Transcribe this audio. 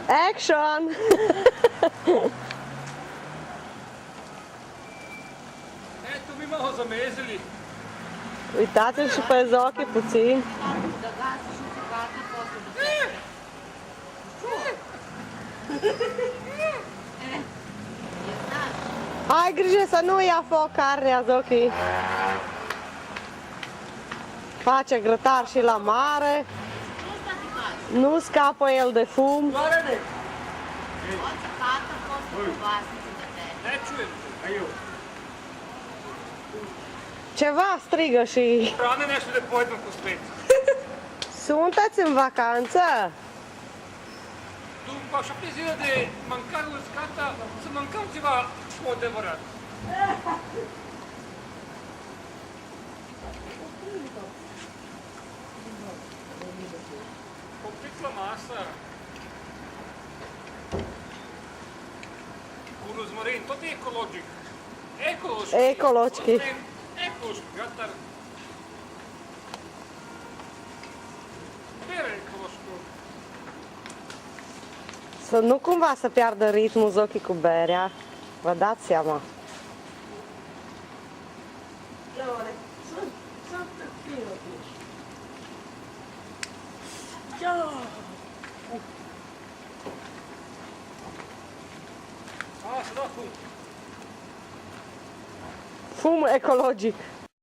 Action! Eto, mi malo zamezili. Uitați-l și pe Zoki puțin. Ai grijă să nu ia foc carnea, Zoki. Face grătar și la mare. Nu scapă el de fum. Ne čujem. Aju. Ceva strigă și... Rane nešto da pojedem po svetu. Sunteți în vacanță? Tu baš aprizira da je mankarul iz kata sa mankamcima odevrat. Popikla masa. Uruzmarin, to ti je ekologic. Ekološki. Ekološki. Ekološki gatar. Bere ekološko. Să nu cumva să piardă ritmul Zoki cu berea. Vă dați seama. A, să da fum. Fum ecologic.